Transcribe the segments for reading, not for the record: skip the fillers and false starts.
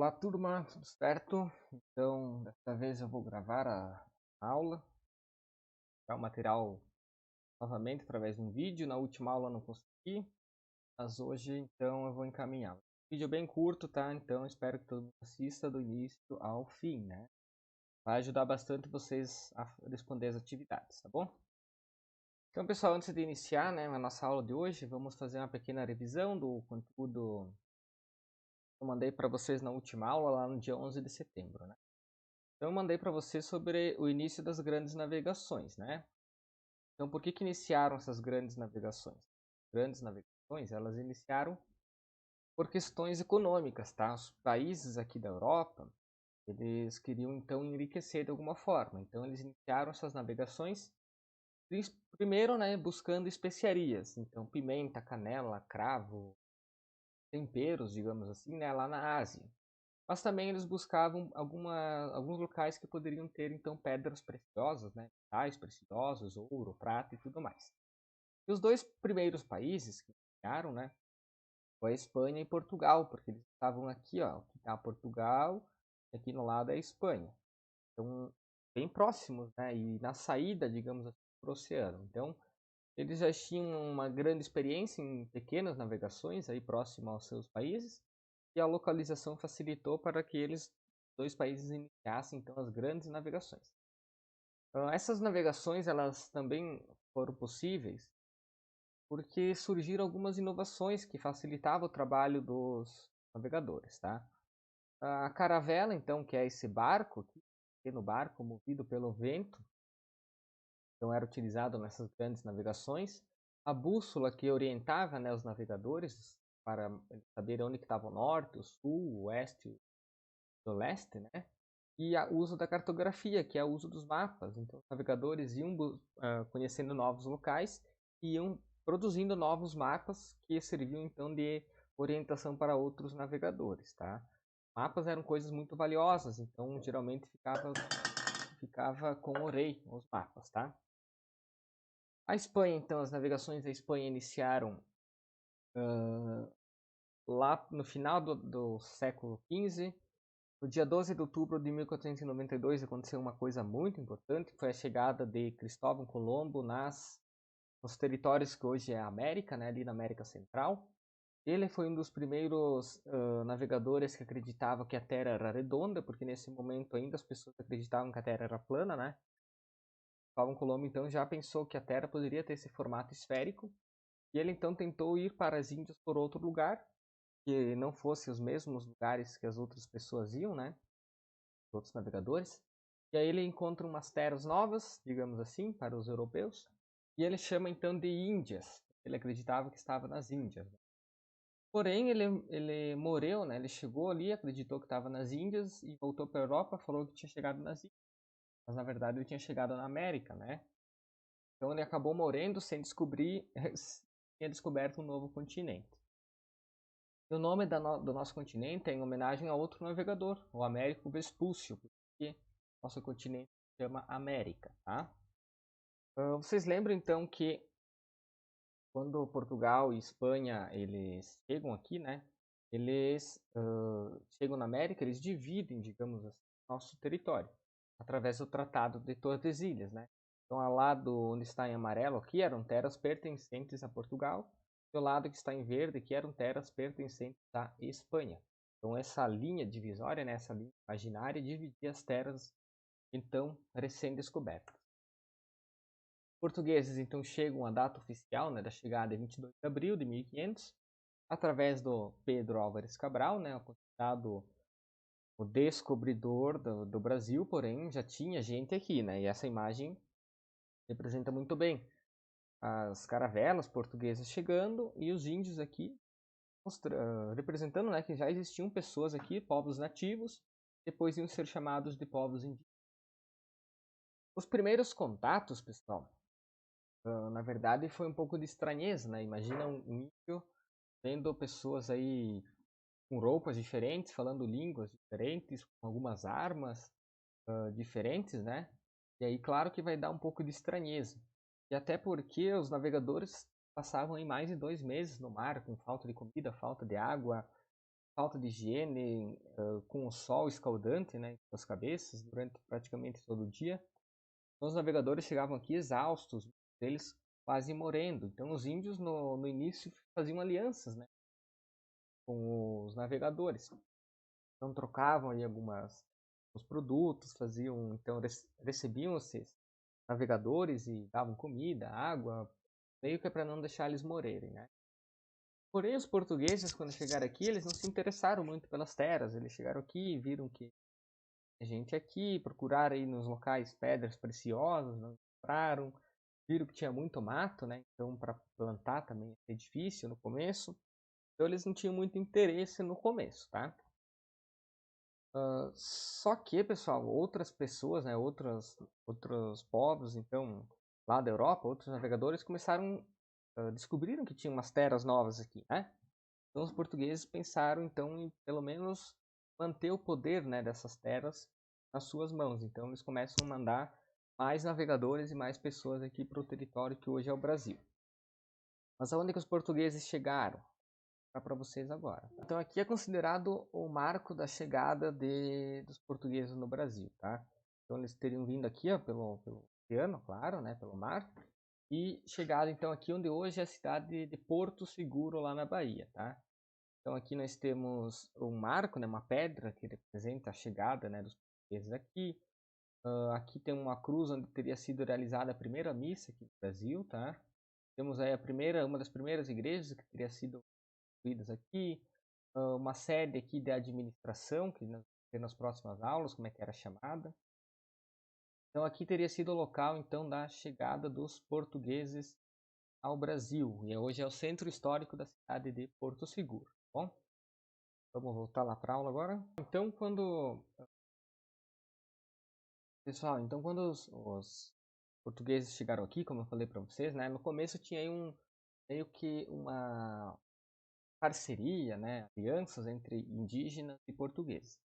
Olá, turma, tudo certo? Então, dessa vez eu vou gravar a aula, o material novamente através de um vídeo. Na última aula eu não consegui, mas hoje então eu vou encaminhar. Vídeo bem curto, tá? Então espero que todo mundo assista do início ao fim, né? Vai ajudar bastante vocês a responder as atividades, tá bom? Então, pessoal, antes de iniciar, né, a nossa aula de hoje, vamos fazer uma pequena revisão do conteúdo que eu mandei para vocês na última aula, lá no dia 11 de setembro, né? Então, eu mandei para você sobre o início das grandes navegações, né? Então, por que iniciaram essas grandes navegações? Grandes navegações, elas iniciaram por questões econômicas, tá? Os países aqui da Europa, eles queriam então enriquecer de alguma forma. Então, eles iniciaram essas navegações primeiro, né, buscando especiarias. Então, pimenta, canela, cravo, temperos, digamos assim, né, lá na Ásia. Mas também eles buscavam alguns locais que poderiam ter então pedras preciosas, né, metais preciosos, ouro, prata e tudo mais. E os dois primeiros países que iniciaram, né, foi a Espanha e Portugal, porque eles estavam aqui, ó, aqui está Portugal, e aqui no lado é a Espanha. Então, bem próximos, né, e na saída, digamos assim, para o oceano. Então, eles já tinham uma grande experiência em pequenas navegações aí próximo aos seus países, e a localização facilitou para que eles, dois países, iniciassem então as grandes navegações. Essas navegações elas também foram possíveis porque surgiram algumas inovações que facilitavam o trabalho dos navegadores, tá? A caravela, então, que é esse barco, pequeno barco movido pelo vento, então era utilizado nessas grandes navegações. A bússola que orientava, né, os navegadores para saber onde estava o norte, o sul, o oeste do leste, né? E o uso da cartografia, que é o uso dos mapas. Então, os navegadores iam conhecendo novos locais e iam produzindo novos mapas que serviam então de orientação para outros navegadores, tá? Mapas eram coisas muito valiosas, então geralmente ficava com o rei os mapas, tá? A Espanha, então, as navegações da Espanha iniciaram lá no final do século XV. No dia 12 de outubro de 1492 aconteceu uma coisa muito importante, que foi a chegada de Cristóvão Colombo nos territórios que hoje é a América, né, ali na América Central. Ele foi um dos primeiros navegadores que acreditava que a Terra era redonda, porque nesse momento ainda as pessoas acreditavam que a Terra era plana, né? Cristóvão Colombo então já pensou que a Terra poderia ter esse formato esférico, e ele então tentou ir para as Índias por outro lugar, que não fosse os mesmos lugares que as outras pessoas iam, né? Outros navegadores. E aí ele encontra umas terras novas, digamos assim, para os europeus, e ele chama então de Índias. Ele acreditava que estava nas Índias. Porém, ele morreu, né? Ele chegou ali, acreditou que estava nas Índias e voltou para a Europa, falou que tinha chegado nas Índias. Mas na verdade ele tinha chegado na América, né? Então ele acabou morrendo sem descobrir, tinha descoberto um novo continente. E o nome do nosso continente é em homenagem a outro navegador, o Américo Vespúcio, porque nosso continente se chama América, tá? Vocês lembram então que quando Portugal e Espanha eles chegam aqui, né? Eles chegam na América, eles dividem, digamos assim, nosso território através do Tratado de Tordesilhas, né? Então, ao lado onde está em amarelo aqui eram terras pertencentes a Portugal, e ao lado que está em verde que eram terras pertencentes à Espanha. Então, essa linha divisória, né, essa linha imaginária, dividia as terras então recém-descobertas. Os portugueses então chegam à data oficial, né, da chegada em 22 de abril de 1500, através do Pedro Álvares Cabral, né, considerado o descobridor do Brasil, porém já tinha gente aqui, né, e essa imagem representa muito bem as caravelas portuguesas chegando e os índios aqui representando, né, que já existiam pessoas aqui, povos nativos, depois iam ser chamados de povos indígenas. Os primeiros contatos, pessoal, na verdade foi um pouco de estranheza, né? Imagina um índio vendo pessoas aí com roupas diferentes, falando línguas diferentes, com algumas armas diferentes, né? E aí, claro que vai dar um pouco de estranheza. E até porque os navegadores passavam aí mais de 2 meses no mar, com falta de comida, falta de água, falta de higiene, com o sol escaldante, né, em suas cabeças durante praticamente todo o dia. Então, os navegadores chegavam aqui exaustos, eles quase morrendo. Então, os índios no início faziam alianças, né, com os navegadores. Então, trocavam aí os produtos, faziam, então recebiam esses navegadores e davam comida, água, meio que é para não deixar eles morrerem, né? Porém, os portugueses, quando chegaram aqui, eles não se interessaram muito pelas terras. Eles chegaram aqui e viram que a gente aqui, procuraram aí nos locais pedras preciosas, não encontraram, viram que tinha muito mato, né? Então, para plantar também é difícil no começo. Então, eles não tinham muito interesse no começo, tá? Só que, pessoal, outras pessoas, né, outros povos, então, lá da Europa, outros navegadores começaram, descobriram que tinha umas terras novas aqui, né? Então, os portugueses pensaram, então, em pelo menos manter o poder, né, dessas terras nas suas mãos. Então, eles começam a mandar mais navegadores e mais pessoas aqui para o território que hoje é o Brasil. Mas aonde que os portugueses chegaram? Para vocês agora. Então aqui é considerado o marco da chegada dos portugueses no Brasil, tá? Então eles teriam vindo aqui, ó, pelo oceano, claro, né, pelo mar, e chegado então aqui onde hoje é a cidade de Porto Seguro, lá na Bahia, tá? Então aqui nós temos um marco, né, uma pedra que representa a chegada, né, dos portugueses aqui. Aqui tem uma cruz onde teria sido realizada a primeira missa aqui no Brasil, tá? Temos aí uma das primeiras igrejas que teria sido construídas aqui, uma sede aqui de administração, que nós vamos ter nas próximas aulas, como é que era chamada. Então aqui teria sido o local então da chegada dos portugueses ao Brasil, e hoje é o centro histórico da cidade de Porto Seguro, tá bom? Vamos voltar lá para a aula agora. Então pessoal, então quando os portugueses chegaram aqui, como eu falei para vocês, né, no começo tinha aí meio que uma parceria, né, alianças entre indígenas e portugueses.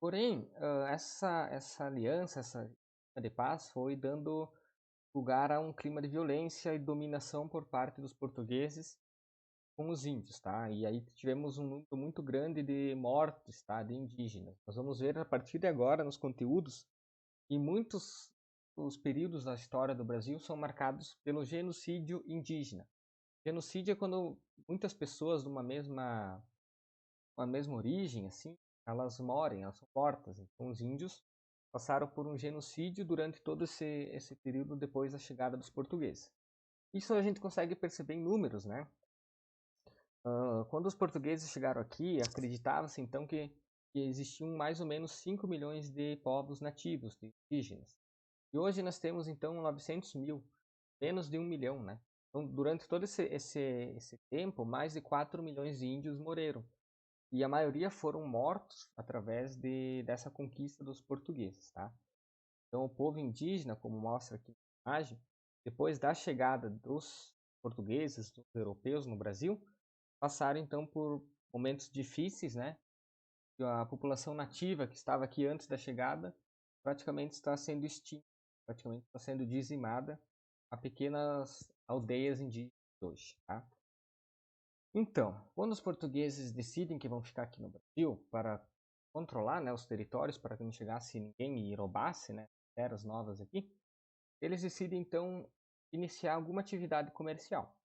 Porém, essa aliança, essa de paz foi dando lugar a um clima de violência e dominação por parte dos portugueses com os índios, tá? E aí tivemos um número muito grande de mortes, tá? De indígenas. Nós vamos ver a partir de agora nos conteúdos que muitos os períodos da história do Brasil são marcados pelo genocídio indígena. Genocídio é quando muitas pessoas de uma mesma origem, assim, elas morrem, elas são mortas. Então, os índios passaram por um genocídio durante todo esse período depois da chegada dos portugueses. Isso a gente consegue perceber em números, né? Quando os portugueses chegaram aqui, acreditava-se então que existiam mais ou menos 5 milhões de povos nativos, de indígenas. E hoje nós temos então 900 mil, menos de 1 milhão, né? Então, durante todo esse tempo, mais de 4 milhões de índios morreram. E a maioria foram mortos através dessa conquista dos portugueses, tá? Então, o povo indígena, como mostra aqui na imagem, depois da chegada dos portugueses, dos europeus no Brasil, passaram então por momentos difíceis, né? A população nativa que estava aqui antes da chegada praticamente está sendo extinta, praticamente está sendo dizimada a pequenas aldeias indígenas hoje, tá? Então, quando os portugueses decidem que vão ficar aqui no Brasil para controlar, né, os territórios, para que não chegasse ninguém e roubasse, né, terras novas aqui, eles decidem então iniciar alguma atividade comercial.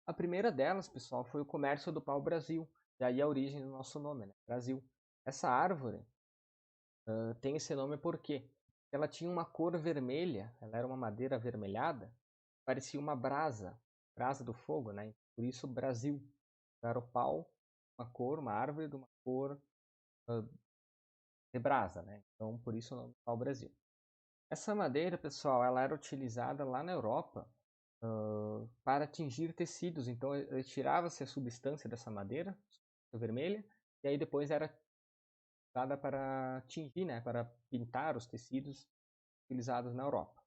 A primeira delas, pessoal, foi o comércio do pau-brasil, daí a origem do nosso nome, né, Brasil. Essa árvore tem esse nome porque ela tinha uma cor vermelha, ela era uma madeira avermelhada, parecia uma brasa, brasa do fogo, né? Por isso Brasil. Era o pau, uma árvore de uma cor de brasa, né? Então, por isso o nome pau-brasil. Essa madeira, pessoal, ela era utilizada lá na Europa para tingir tecidos. Então, retirava-se a substância dessa madeira vermelha e aí depois era usada para tingir, né? Para pintar os tecidos utilizados na Europa.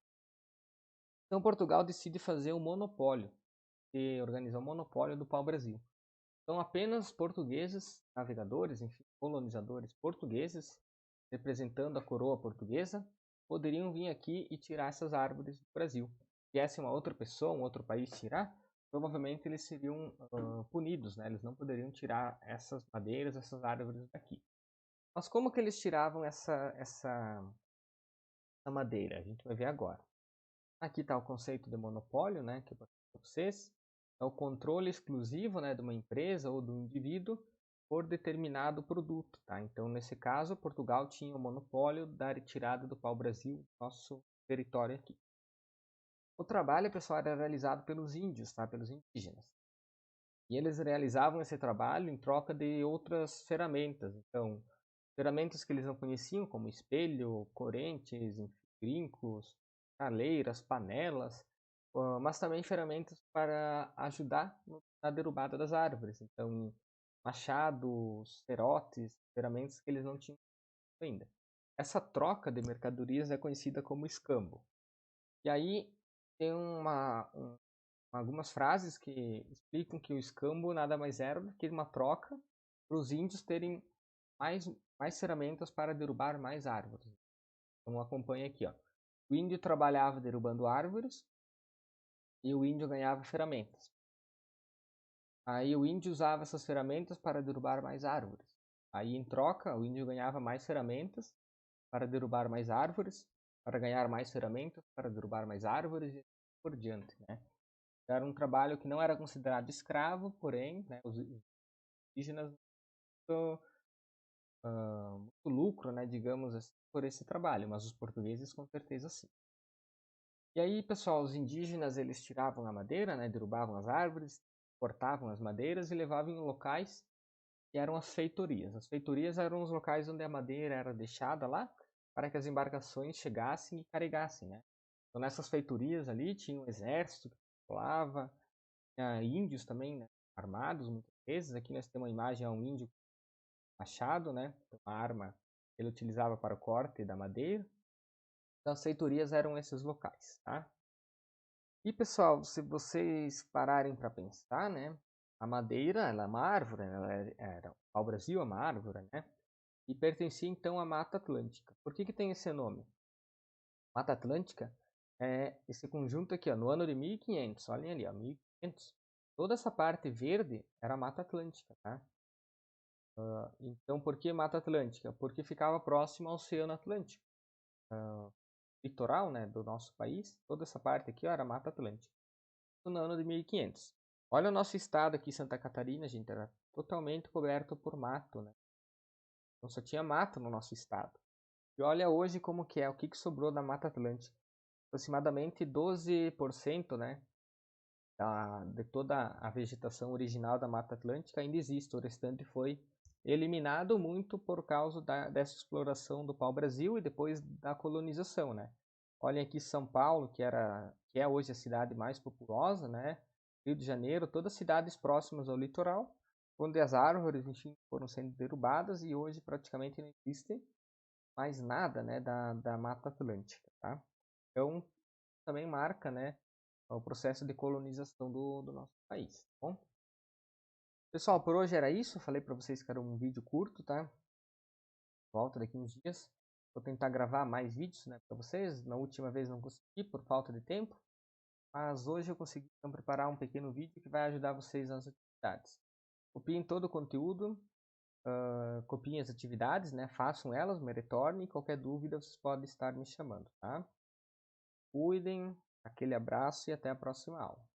Então, Portugal decide fazer um monopólio e organizar um monopólio do pau-brasil. Então, apenas portugueses, navegadores, enfim, colonizadores portugueses, representando a coroa portuguesa, poderiam vir aqui e tirar essas árvores do Brasil. Se viesse uma outra pessoa, um outro país tirar, provavelmente eles seriam punidos, né? Eles não poderiam tirar essas madeiras, essas árvores daqui. Mas como que eles tiravam essa madeira? A gente vai ver agora. Aqui está o conceito de monopólio, né? Que eu passei para vocês. É o controle exclusivo, né, de uma empresa ou de um indivíduo por determinado produto, tá? Então, nesse caso, Portugal tinha o monopólio da retirada do pau-brasil, nosso território aqui. O trabalho, pessoal, era realizado pelos índios, tá? Pelos indígenas. E eles realizavam esse trabalho em troca de outras ferramentas. Então, ferramentas que eles não conheciam, como espelho, correntes, brincos, caleiras, panelas, mas também ferramentas para ajudar na derrubada das árvores. Então, machados, serrotes, ferramentas que eles não tinham ainda. Essa troca de mercadorias é conhecida como escambo. E aí tem algumas frases que explicam que o escambo nada mais era do que uma troca para os índios terem mais ferramentas para derrubar mais árvores. Então acompanha aqui, ó. O índio trabalhava derrubando árvores e o índio ganhava ferramentas. Aí o índio usava essas ferramentas para derrubar mais árvores. Aí em troca, o índio ganhava mais ferramentas para derrubar mais árvores, para ganhar mais ferramentas para derrubar mais árvores e por diante, né? Era um trabalho que não era considerado escravo, porém, né, os indígenas muito lucro, né, digamos assim, por esse trabalho, mas os portugueses com certeza sim. E aí, pessoal, os indígenas eles tiravam a madeira, né, derrubavam as árvores, cortavam as madeiras e levavam em locais que eram as feitorias. As feitorias eram os locais onde a madeira era deixada lá para que as embarcações chegassem e carregassem, né? Então nessas feitorias ali tinha um exército que circulava, tinha índios também, né, armados muitas vezes. Aqui nós temos uma imagem a um índio machado, né, uma arma que ele utilizava para o corte da madeira. Então as feitorias eram esses locais, tá? E pessoal, se vocês pararem para pensar, né, a madeira ela é uma árvore, era ao Brasil é uma árvore, né? E pertencia então à Mata Atlântica. Por que tem esse nome? Mata Atlântica é esse conjunto aqui, ó, no ano de 1500, olhem ali, ó, 1500. Toda essa parte verde era Mata Atlântica, tá? Então, por que Mata Atlântica? Porque ficava próximo ao Oceano Atlântico. Litoral, né, do nosso país, toda essa parte aqui ó, era Mata Atlântica. No ano de 1500. Olha o nosso estado aqui, Santa Catarina, gente, era totalmente coberto por mato, né? Então só tinha mato no nosso estado. E olha hoje como que é, o que sobrou da Mata Atlântica. Aproximadamente 12%, né, de toda a vegetação original da Mata Atlântica ainda existe. O restante foi eliminado muito por causa dessa exploração do pau-brasil e depois da colonização, né? Olhem aqui São Paulo, que é hoje a cidade mais populosa, né? Rio de Janeiro, todas cidades próximas ao litoral, onde as árvores, enfim, foram sendo derrubadas e hoje praticamente não existe mais nada, né, da Mata Atlântica, tá? Então, também marca, né, o processo de colonização do nosso país, tá bom? Pessoal, por hoje era isso. Eu falei para vocês que era um vídeo curto, tá? Volta daqui uns dias. Vou tentar gravar mais vídeos, né, para vocês. Na última vez não consegui por falta de tempo, mas hoje eu consegui então preparar um pequeno vídeo que vai ajudar vocês nas atividades. Copiem todo o conteúdo, copiem as atividades, né? Façam elas, me retornem. Qualquer dúvida vocês podem estar me chamando, tá? Cuidem, aquele abraço e até a próxima aula.